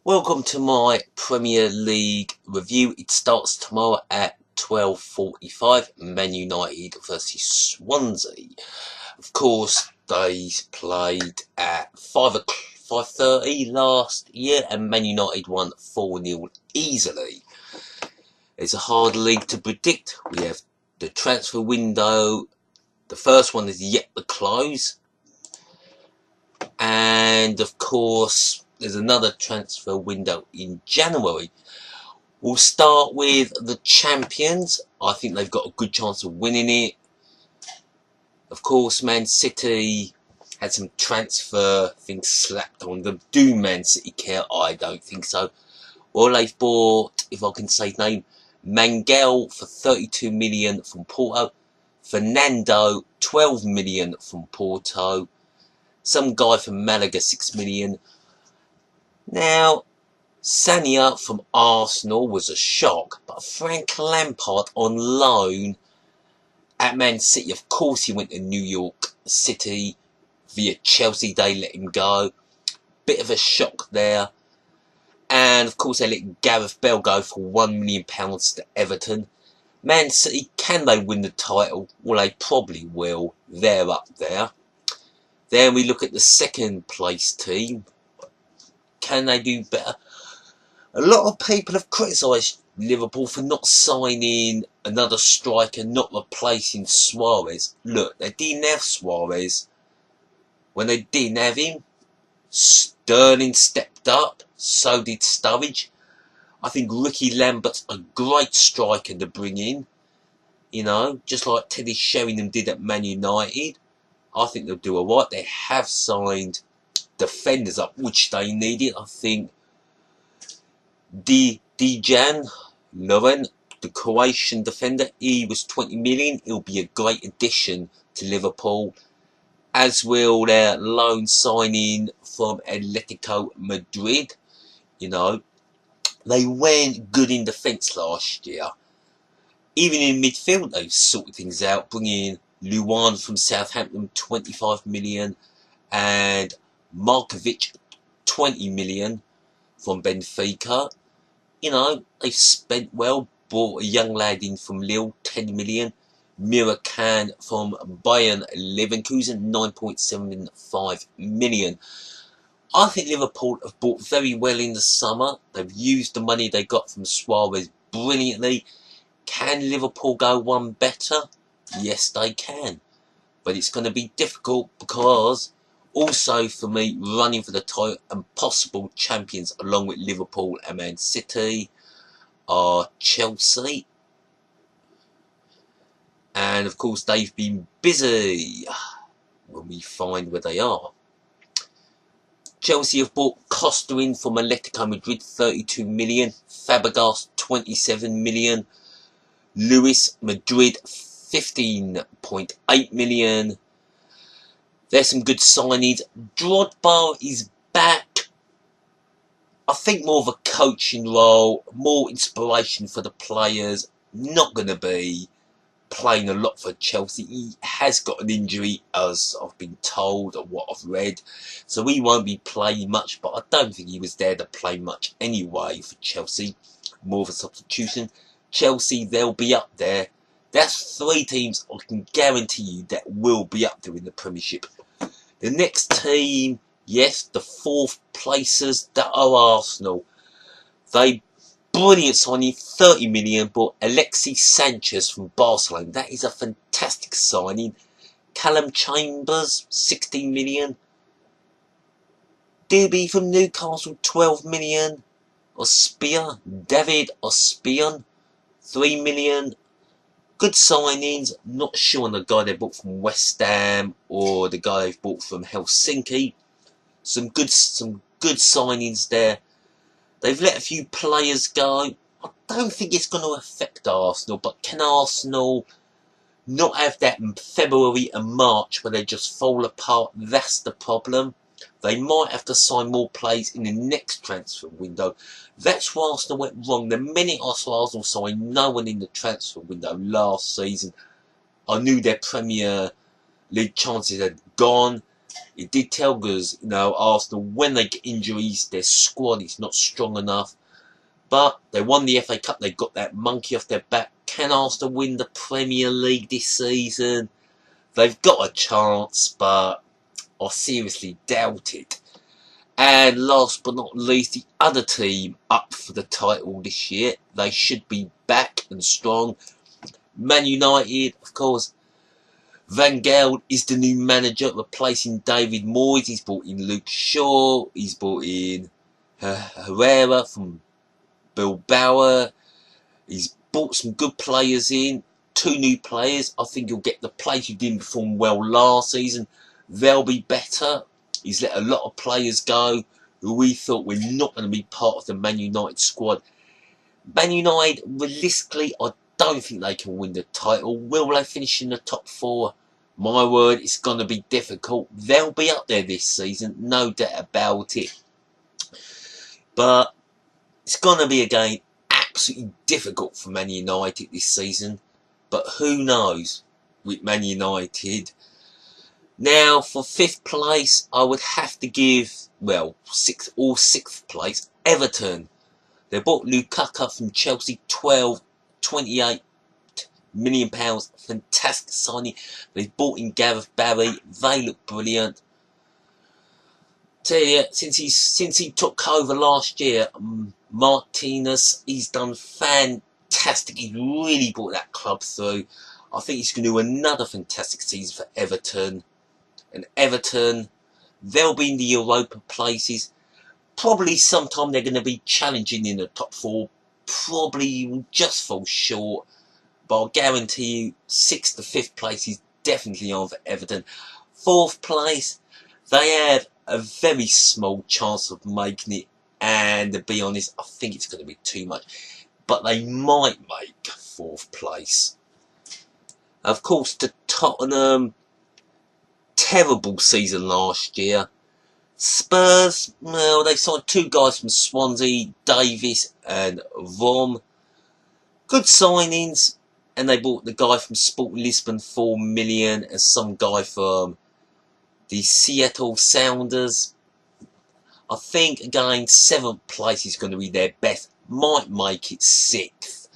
Welcome to my Premier League review. It starts tomorrow at 12:45. Man United versus Swansea. Of course, they played at 5:30 last year, and Man United won 4-0 easily. It's a hard league to predict. We have the transfer window. The first one is yet to close. And of course, there's another transfer window in January. We'll start with the champions. I think they've got a good chance of winning it. Of course, Man City had some transfer things slapped on them. Do Man City care? I don't think so. Well, they've bought, if I can say his name, Mangel for 32 million from Porto. Fernando, 12 million from Porto. Some guy from Malaga, 6 million. Now, Sanya from Arsenal was a shock, but Frank Lampard on loan at Man City. Of course, he went to New York City via Chelsea. They let him go. Bit of a shock there. And of course, they let Gareth Bale go for £1 million to Everton. Man City, can they win the title? Well, they probably will. They're up there. Then we look at the second place team. Can they do better? A lot of people have criticised Liverpool for not signing another striker, not replacing Suarez. Look, they didn't have Suarez. When they didn't have him, Sterling stepped up. So did Sturridge. I think Ricky Lambert's a great striker to bring in. You know, just like Teddy Sheringham did at Man United. I think they'll do alright. They have signed defenders up, which they needed. I think Dejan Lovren, the Croatian defender, he was 20 million. He'll be a great addition to Liverpool, as will their loan signing from Atletico Madrid. You know, they weren't good in defence last year. Even in midfield, they've sorted things out, bringing Luan from Southampton, 25 million, and Markovic, 20 million from Benfica. You know, they've spent well, brought a young lad in from Lille, 10 million. Mira Khan from Bayern Leverkusen, 9.75 million. I think Liverpool have bought very well in the summer. They've used the money they got from Suarez brilliantly. Can Liverpool go one better? Yes, they can. But it's going to be difficult because also for me, running for the title and possible champions along with Liverpool and Man City are Chelsea. And of course, they've been busy when we find where they are. Chelsea have bought Costa in from Atletico Madrid, 32 million. Fabregas, 27 million. Luis Madrid, 15.8 million. There's some good signings. Drogba is back. I think more of a coaching role, more inspiration for the players. Not going to be playing a lot for Chelsea. He has got an injury, as I've been told or what I've read, so he won't be playing much, but I don't think he was there to play much anyway for Chelsea. More of a substitution. Chelsea, they'll be up there. That's three teams I can guarantee you that will be up there in the Premiership. The next team, yes, the fourth placers, that are Arsenal. They brilliant signing, 30 million, bought Alexis Sanchez from Barcelona. That is a fantastic signing. Callum Chambers, 16 million. Doobie from Newcastle, 12 million. David Ospion, 3 million. Good signings. Not sure on the guy they bought from West Ham or the guy they've bought from Helsinki. Some good signings there. They've let a few players go. I don't think it's going to affect Arsenal, but can Arsenal not have that in February and March where they just fall apart? That's the problem. They might have to sign more players in the next transfer window. That's where Arsenal went wrong. The minute Arsenal signed no one in the transfer window last season, I knew their Premier League chances had gone. It did tell us, Arsenal, when they get injuries, their squad is not strong enough. But they won the FA Cup, they got that monkey off their back. Can Arsenal win the Premier League this season? They've got a chance, but I seriously doubt it. And last but not least, the other team up for the title this year. They should be back and strong. Man United, of course. Van Gaal is the new manager, replacing David Moyes. He's brought in Luke Shaw. He's brought in Herrera from Bilbao. He's brought some good players in. 2 new players. I think he'll get the players who didn't perform well last season. They'll be better. He's let a lot of players go who we thought were not going to be part of the Man United squad. Man United, realistically, I don't think they can win the title. Will they finish in the top 4? My word, it's going to be difficult. They'll be up there this season, no doubt about it. But it's going to be, again, absolutely difficult for Man United this season. But who knows with Man United. Now, for 5th place, I would have to give, well, 6th place, Everton. They bought Lukaku from Chelsea, £28 million. Fantastic signing. They bought in Gareth Barry. They look brilliant. Tell you, since he took over last year, Martinez, he's done fantastic. He's really brought that club through. I think he's going to do another fantastic season for Everton. And Everton, they'll be in the Europa places. Probably sometime they're going to be challenging in the top 4. Probably just fall short. But I'll guarantee you 6th to 5th place is definitely on for Everton. 4th place, they have a very small chance of making it. And to be honest, I think it's going to be too much. But they might make 4th place. Of course, to Tottenham, terrible season last year. Spurs, well, they signed 2 guys from Swansea, Davis and Vom. Good signings, and they bought the guy from Sporting Lisbon, 4 million, and some guy from the Seattle Sounders. I think, again, 7th place is going to be their best. Might make it 6th,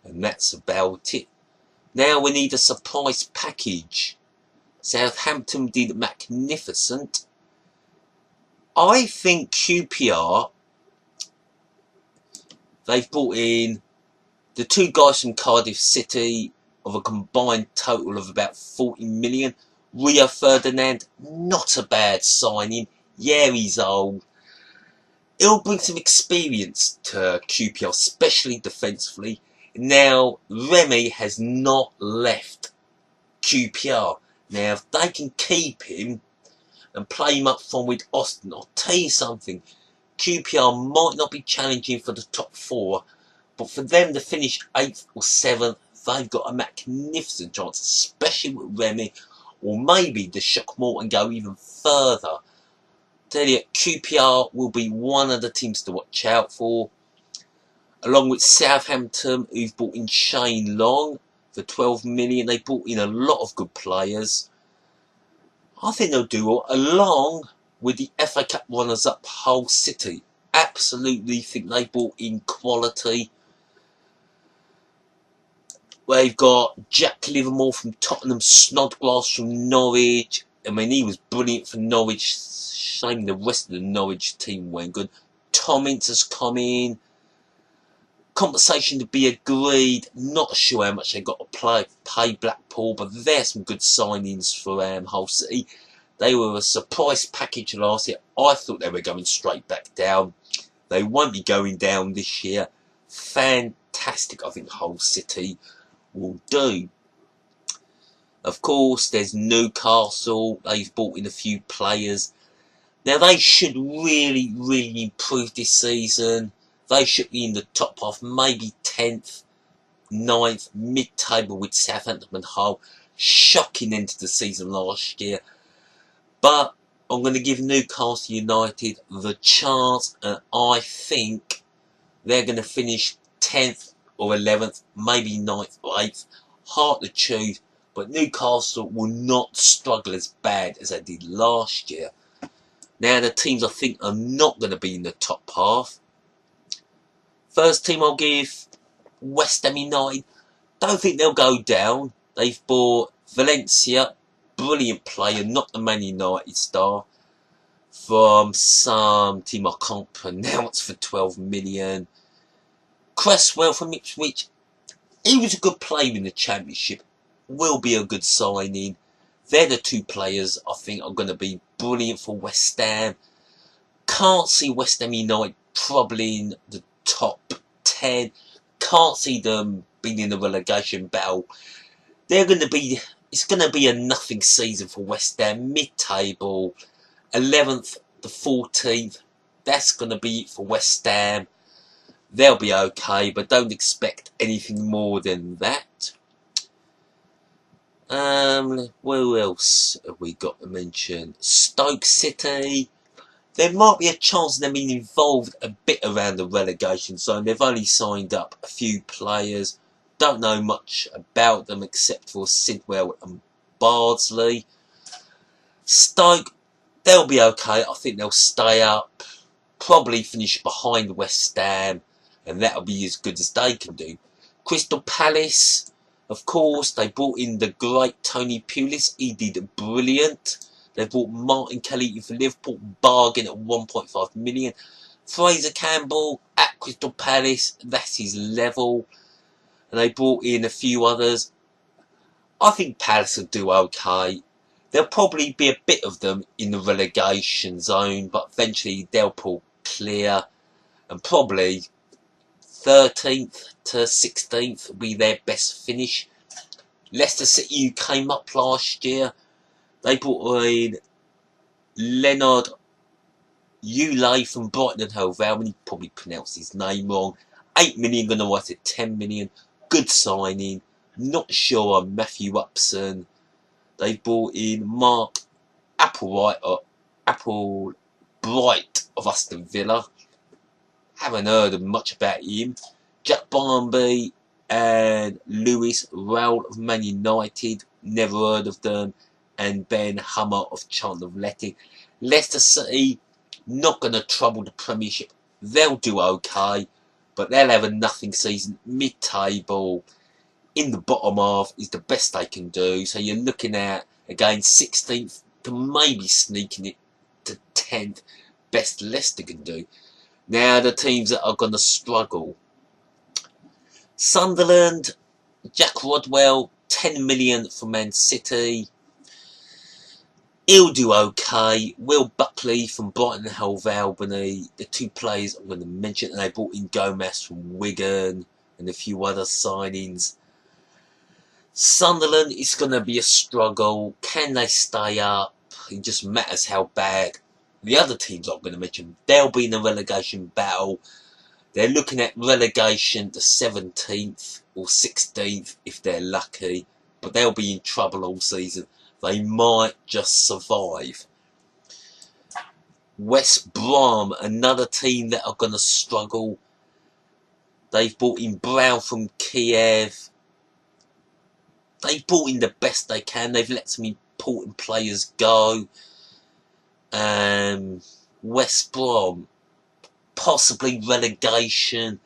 and that's about it. Now we need a surprise package. Southampton did magnificent. I think QPR, they've brought in the 2 guys from Cardiff City of a combined total of about 40 million. Rio Ferdinand, not a bad signing. Yeah, he's old. It'll bring some experience to QPR, especially defensively. Now, Remy has not left QPR. Now, if they can keep him and play him up front with Austin, I'll tell you something. QPR might not be challenging for the top 4, but for them to finish 8th or 7th, they've got a magnificent chance, especially with Remy, or maybe to shock more and go even further. Tell you, QPR will be one of the teams to watch out for, along with Southampton, who've brought in Shane Long for 12 million. They brought in a lot of good players. I think they'll do well, along with the FA Cup runners-up Hull City. Absolutely think they brought in quality. They've got Jack Livermore from Tottenham, Snodgrass from Norwich. I mean, he was brilliant for Norwich. Shame the rest of the Norwich team went good. Tom Ince has come in. Compensation to be agreed. Not sure how much they got to pay Blackpool, but there's some good signings for Hull City. They were a surprise package last year. I thought they were going straight back down. They won't be going down this year. Fantastic, I think Hull City will do. Of course, there's Newcastle. They've brought in a few players. Now, they should really, really improve this season. They should be in the top half, maybe 10th, 9th, mid-table with Southampton and Hull. Shocking end to the season last year. But I'm going to give Newcastle United the chance, and I think they're going to finish 10th or 11th, maybe 9th or 8th. Hard to choose, but Newcastle will not struggle as bad as they did last year. Now the teams I think are not going to be in the top half. First team I'll give West Ham United. Don't think they'll go down. They've bought Valencia, brilliant player, not the Man United star, from some team I can't pronounce, for 12 million. Cresswell from Ipswich, he was a good player in the Championship, will be a good signing. They're the two players I think are going to be brilliant for West Ham. Can't see West Ham United probably in the top 10. Can't see them being in the relegation battle. It's going to be a nothing season for West Ham. Mid-table, 11th to 14th. That's going to be it for West Ham. They'll be okay, but don't expect anything more than that. Where else have we got to mention? Stoke City. There might be a chance of them being involved a bit around the relegation zone. They've only signed up a few players. Don't know much about them except for Sidwell and Bardsley. Stoke, they'll be okay. I think they'll stay up. Probably finish behind West Ham. And that'll be as good as they can do. Crystal Palace, of course, they brought in the great Tony Pulis. He did brilliant. They bought Martin Kelly for Liverpool, bargain at 1.5 million. Fraser Campbell at Crystal Palace, that's his level. And they brought in a few others. I think Palace will do okay. There'll probably be a bit of them in the relegation zone, but eventually they'll pull clear. And probably 13th to 16th will be their best finish. Leicester City, who came up last year, they brought in Leonard Ulay from Brighton and Hove Albion. He probably pronounced his name wrong. 8 million, going to write it 10 million. Good signing. Not sure on Matthew Upson. They brought in Mark Applewhite of Aston Villa. Haven't heard much about him. Jack Barnby and Lewis Rowell of Man United. Never heard of them. And Ben Hummer of Charlton Athletic. Leicester City, not going to trouble the Premiership. They'll do okay, but they'll have a nothing season. Mid-table, in the bottom half is the best they can do. So you're looking at, again, 16th to maybe sneaking it to 10th. Best Leicester can do. Now the teams that are going to struggle. Sunderland, Jack Rodwell, 10 million for Man City. He'll do okay. Will Buckley from Brighton and Hove Albion, the two players I'm going to mention, and they brought in Gomez from Wigan and a few other signings. Sunderland is going to be a struggle. Can they stay up? It just matters how bad. The other teams I'm going to mention, they'll be in a relegation battle. They're looking at relegation to 17th or 16th if they're lucky, but they'll be in trouble all season. They might just survive. West Brom, another team that are going to struggle. They've brought in Brown from Kiev. They've brought in the best they can. They've let some important players go. West Brom, possibly relegation.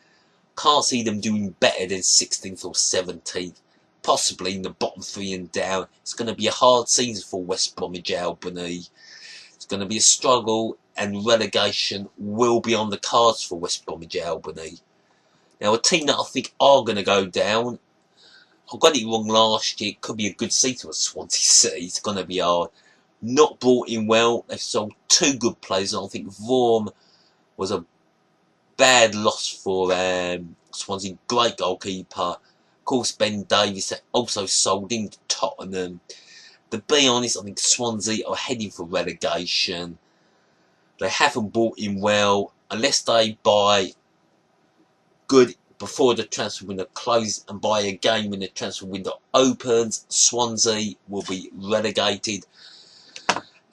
Can't see them doing better than 16th or 17th. Possibly in the bottom three and down. It's going to be a hard season for West Bromwich Albion. It's going to be a struggle, and relegation will be on the cards for West Bromwich Albion. Now, a team that I think are going to go down, I got it wrong last year. It could be a good season for Swansea City. It's going to be hard. Not brought in well. They've sold two good players. I think Vorm was a bad loss for Swansea. Great goalkeeper. Of course, Ben Davies also sold into Tottenham. To be honest, I think Swansea are heading for relegation. They haven't bought in well. Unless they buy good before the transfer window closes and buy again when the transfer window opens, Swansea will be relegated.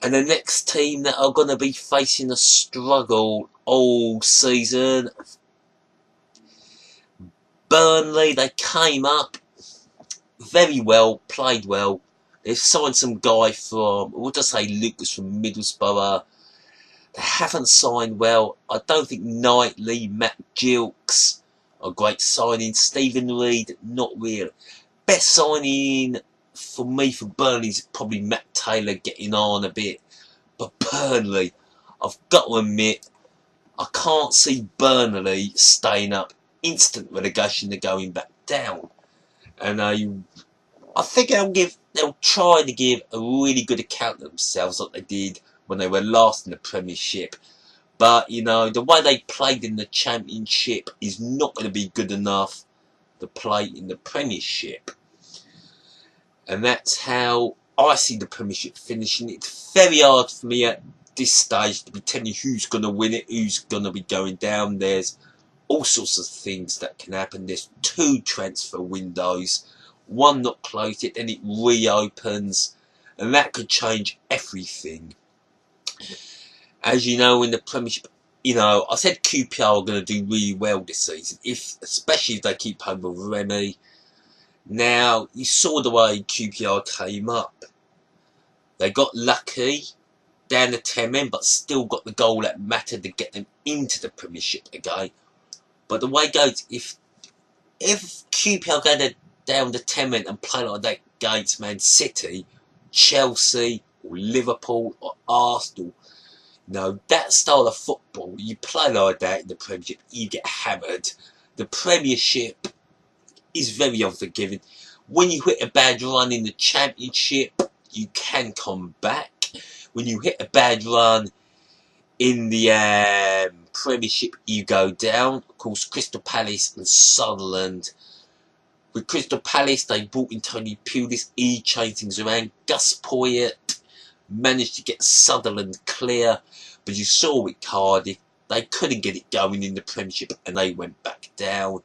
And the next team that are going to be facing a struggle all season, Burnley, they came up. very well, played well. They've signed some guy from, what did I say, Lucas from Middlesbrough. They haven't signed well. I don't think Knightley, Matt Gilks are great signing. Stephen Reed, not really. Best signing for me for Burnley is probably Matt Taylor getting on a bit. But Burnley, I've got to admit, I can't see Burnley staying up. Instant relegation, they're going back down. And I think they'll try to give a really good account of themselves like they did when they were last in the Premiership. But, you know, the way they played in the Championship is not going to be good enough to play in the Premiership. And that's how I see the Premiership finishing. It's very hard for me at this stage to be telling you who's going to win it, who's going to be going down. There's all sorts of things that can happen. There's 2 transfer windows. One not closed yet, then it reopens. And that could change everything. As you know, in the Premiership, you know, I said QPR are going to do really well this season, especially if they keep home with Remy. Now, you saw the way QPR came up. They got lucky down the 10 men, but still got the goal that mattered to get them into the Premiership again. But the way it goes, if QPR go down the 10 men and play like that against Man City, Chelsea, or Liverpool, or Arsenal, you know, that style of football, you play like that in the Premiership, you get hammered. The Premiership is very unforgiving. When you hit a bad run in the Championship, you can come back. When you hit a bad run in the Premiership, you go down. Of course, Crystal Palace and Sunderland. With Crystal Palace, they brought in Tony Pulis. He changed things around. Gus Poyet managed to get Sunderland clear. But you saw with Cardiff, they couldn't get it going in the Premiership and they went back down.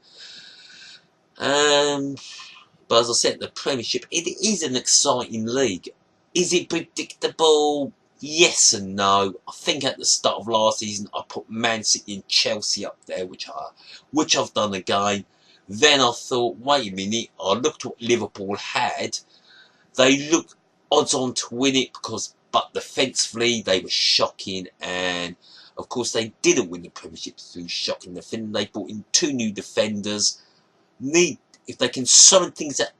But as I said, the Premiership, it is an exciting league. Is it predictable? Yes and no. I think at the start of last season, I put Man City and Chelsea up there, which I've done again. Then I thought, wait a minute, I looked at what Liverpool had. They looked odds on to win it but defensively they were shocking, and of course they didn't win the Premiership through shocking defending. They brought in 2 new defenders. If they can solid things at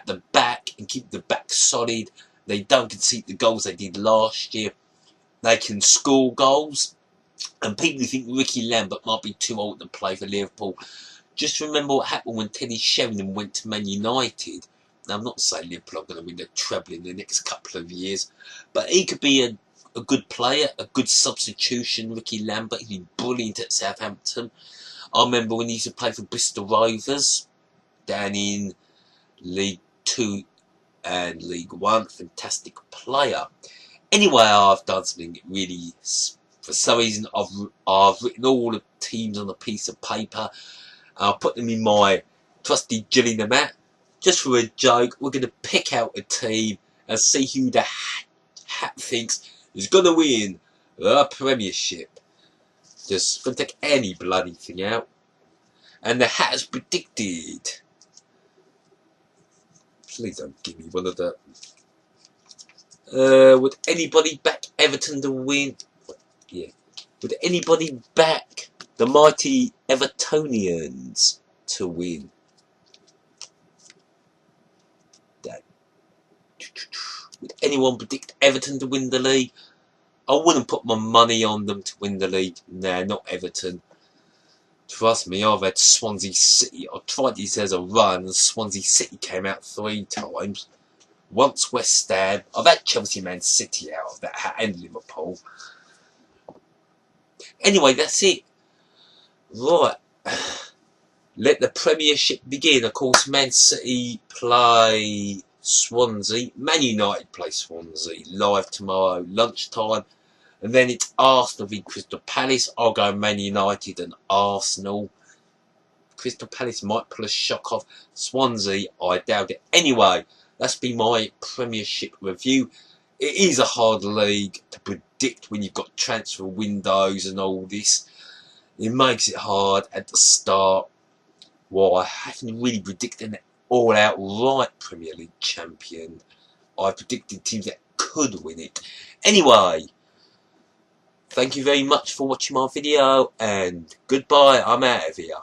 the back and keep the back solid, they don't concede the goals they did last year. They can score goals, and people think Ricky Lambert might be too old to play for Liverpool. Just remember what happened when Teddy Sheringham went to Man United. Now, I'm not saying Liverpool are going to win the treble in the next couple of years, but he could be a good player, a good substitution. Ricky Lambert, he's been brilliant at Southampton. I remember when he used to play for Bristol Rovers down in League 2 and League 1. Fantastic player. Anyway, I've done something really, for some reason, I've written all the teams on a piece of paper. I'll put them in my trusty Gillingham mat. Just for a joke, we're going to pick out a team and see who the hat thinks is going to win the Premiership. Just going to take any bloody thing out. And the hat has predicted. Please don't give me one of the... would anybody back Everton to win? Yeah. Would anybody back the mighty Evertonians to win? Would anyone predict Everton to win the league? I wouldn't put my money on them to win the league. Nah, not Everton. Trust me, I've had Swansea City. I tried this as a run, and Swansea City came out 3 times. Once West Ham. I've had Chelsea, Man City out of that hat, and Liverpool. Anyway, that's it. Right. Let the Premiership begin. Of course, Man City play Swansea. Man United play Swansea live tomorrow lunchtime, and then it's Arsenal v Crystal Palace. I'll go Man United and Arsenal. Crystal Palace might pull a shock off. Swansea, I doubt it. Anyway, that's been my Premiership review. It is a hard league to predict when you've got transfer windows and all this. It makes it hard at the start. Well, I haven't really predicted all outright Premier League champion. I predicted teams that could win it. Anyway, thank you very much for watching my video, and goodbye. I'm out of here.